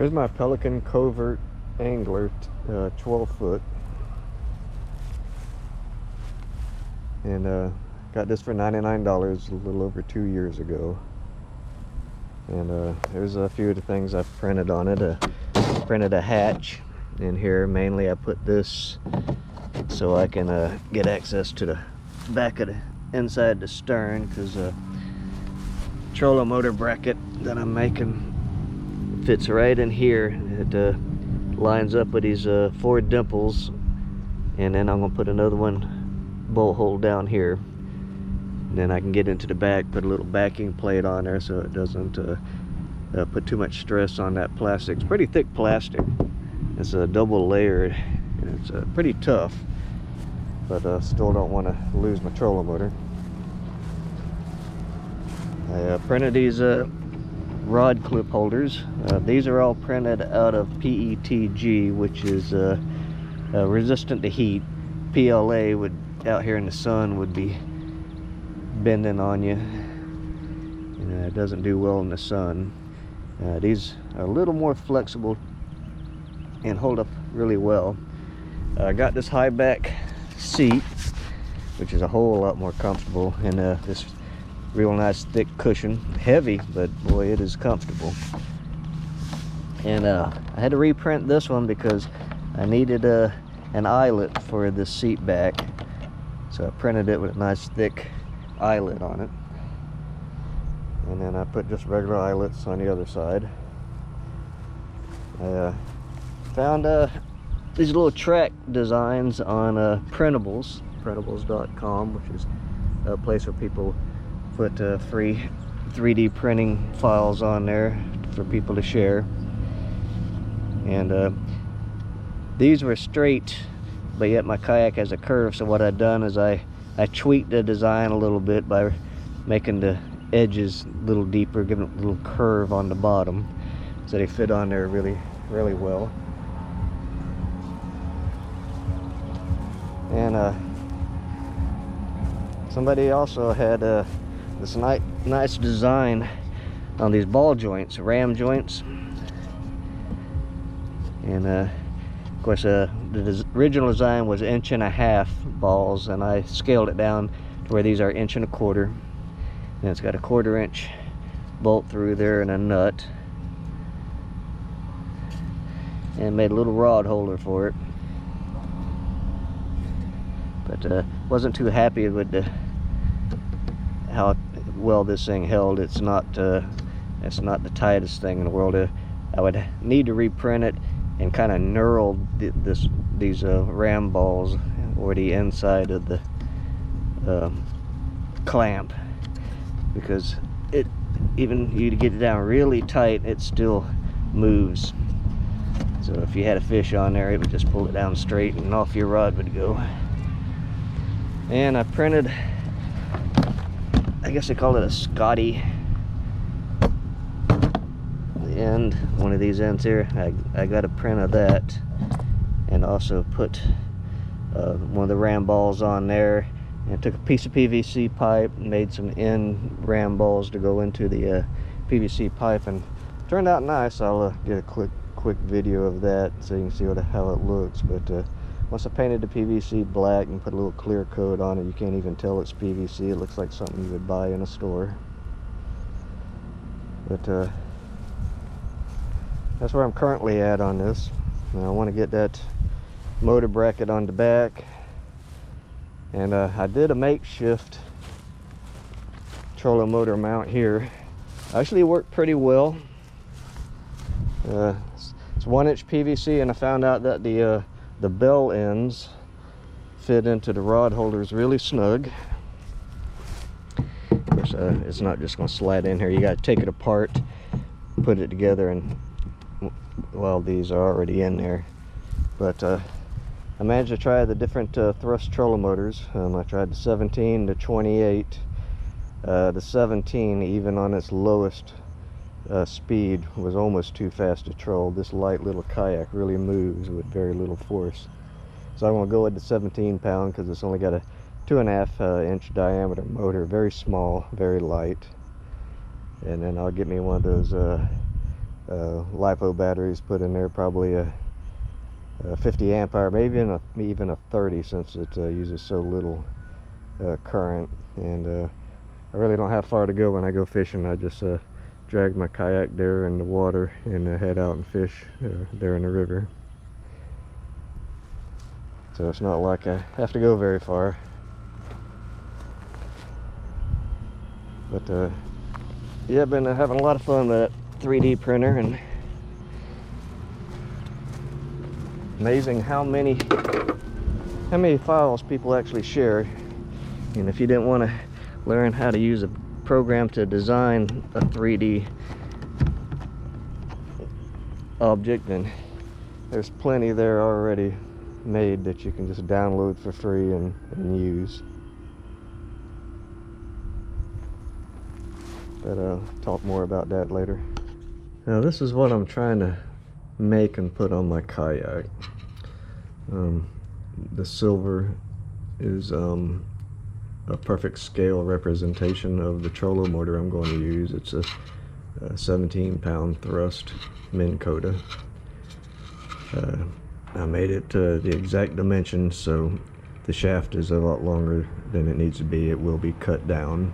Here's my Pelican Covert Angler, 12 foot. And got this for $99 a little over 2 years ago. And there's a few of the things I've printed on it. Printed a hatch in here. Mainly I put this so I can get access to the back of the inside the stern, because trolling motor bracket that I'm making fits right in here. It lines up with these 4 dimples, and then I'm gonna put another one bolt hole down here, and then I can get into the back, put a little backing plate on there so it doesn't put too much stress on that plastic. It's pretty thick plastic. It's a double layered, and it's pretty tough, but still don't want to lose my trolling motor. I printed these rod clip holders. These are all printed out of PETG, which is resistant to heat. PLA would, out here in the sun, would be bending on you, and it doesn't do well in the sun. These are a little more flexible and hold up really well. I got this high back seat, which is a whole lot more comfortable, and this real nice thick cushion. Heavy, but boy, it is comfortable. And I had to reprint this one because I needed an eyelet for the seat back, so I printed it with a nice thick eyelet on it, and then I put just regular eyelets on the other side. I found these little track designs on printables.com, which is a place where people put free 3D printing files on there for people to share. And these were straight, but yet my kayak has a curve, so what I've done is I tweaked the design a little bit by making the edges a little deeper, giving it a little curve on the bottom, so they fit on there really well. And somebody also had this nice design on these ball joints, ram joints. And of course the original design was 1.5 inch balls, and I scaled it down to where these are 1.25 inches, and it's got a 1/4 inch bolt through there and a nut, and made a little rod holder for it. But wasn't too happy with how well this thing held. It's not the tightest thing in the world. I would need to reprint it and kind of knurl these ram balls or the inside of the clamp, because it, even you to get it down really tight, it still moves. So if you had a fish on there, it would just pull it down straight and off your rod would go. And I printed, I guess they call it a Scotty. The end, one of these ends here, I got a print of that, and also put one of the ram balls on there, and took a piece of PVC pipe and made some end ram balls to go into the PVC pipe, and turned out nice. I'll get a quick video of that so you can see how it looks. But once I painted the PVC black and put a little clear coat on it, you can't even tell it's PVC. It looks like something you would buy in a store. But that's where I'm currently at on this. Now I want to get that motor bracket on the back, and I did a makeshift trolling motor mount here. Actually worked pretty well. It's 1 inch PVC, and I found out that the bell ends fit into the rod holders really snug. Of course, it's not just going to slide in here. You got to take it apart, put it together, and well, these are already in there. But I managed to try the different thrust trolling motors. I tried the 17, the 28. The 17, even on its lowest speed, was almost too fast to troll. This light little kayak really moves with very little force. So I'm going to go with the 17 pound because it's only got a 2.5 inch diameter motor, very small, very light. And then I'll get me one of those LiPo batteries put in there, probably a 50 amp hour, maybe even a 30, since it uses so little current. And I really don't have far to go when I go fishing. I just drag my kayak there in the water and head out and fish there in the river. So it's not like I have to go very far. But yeah, I've been having a lot of fun with that 3D printer, and amazing how many files people actually share. And if you didn't want to learn how to use a program to design a 3D object, then there's plenty there already made that you can just download for free and use. But I'll talk more about that later. Now this is what I'm trying to make and put on my kayak. The silver is a perfect scale representation of the trollo motor I'm going to use. It's a 17-pound thrust Minn Kota. I made it the exact dimensions, so the shaft is a lot longer than it needs to be. It will be cut down.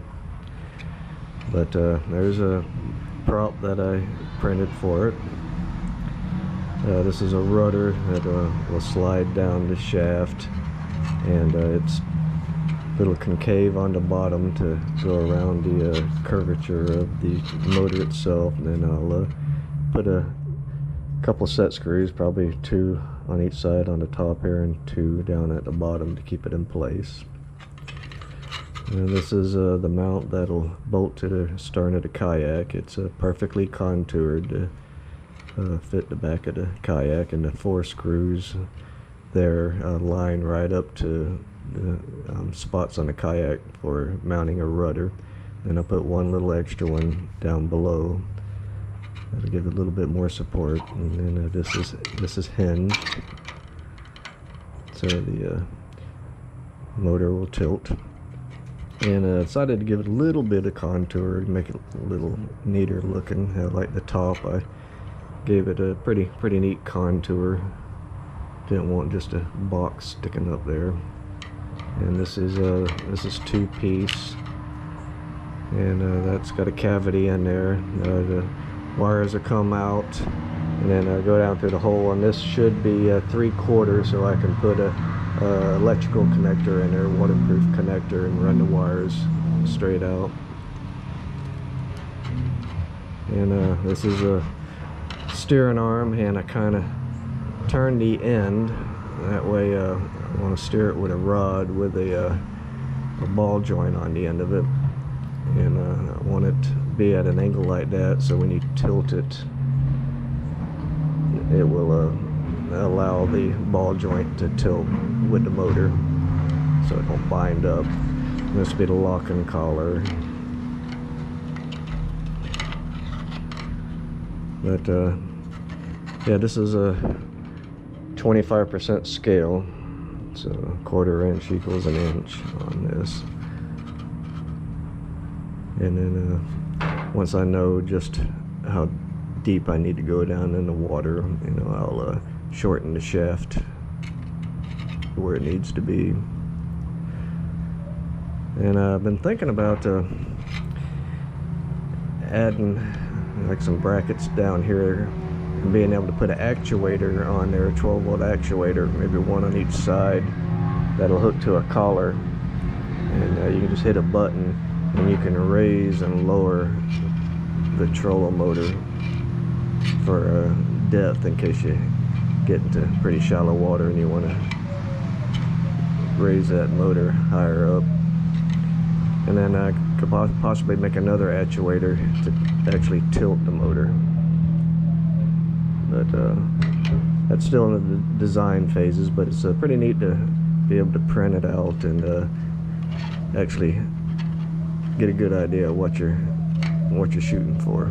But there's a prop that I printed for it. This is a rudder that will slide down the shaft, and it's a little concave on the bottom to go around the curvature of the motor itself. And then I'll put a couple set screws, probably 2 on each side on the top here and 2 down at the bottom to keep it in place. And this is the mount that'll bolt to the stern of the kayak. It's perfectly contoured to fit the back of the kayak, and the 4 screws there line right up to the spots on the kayak for mounting a rudder. And I'll put one little extra one down below. That'll give it a little bit more support. And then this is hinged, so the motor will tilt. And I decided to give it a little bit of contour to make it a little neater looking. Like the top, I gave it a pretty neat contour. Didn't want just a box sticking up there. And this is 2-piece, and that's got a cavity in there. The wires will come out and then go down through the hole, and this should be 3/4, so I can put a electrical connector in there, waterproof connector, and run the wires straight out. And this is a steering arm, and I kind of turn the end that way. I want to steer it with a rod with a ball joint on the end of it, and I want it to be at an angle like that, so when you tilt it, it will allow the ball joint to tilt with the motor, so it won't bind up. This will be the locking collar. But yeah, this is a 25% scale, so 1/4 inch equals an inch on this. And then once I know just how deep I need to go down in the water, I'll shorten the shaft where it needs to be. And I've been thinking about adding like some brackets down here and being able to put an actuator on there, a 12-volt actuator, maybe one on each side, that'll hook to a collar, and you can just hit a button and you can raise and lower the trollo motor for depth, in case you get into pretty shallow water and you want to raise that motor higher up. And then I could possibly make another actuator to actually tilt the motor. But that's still in the design phases, but it's pretty neat to be able to print it out and actually get a good idea of what you're shooting for.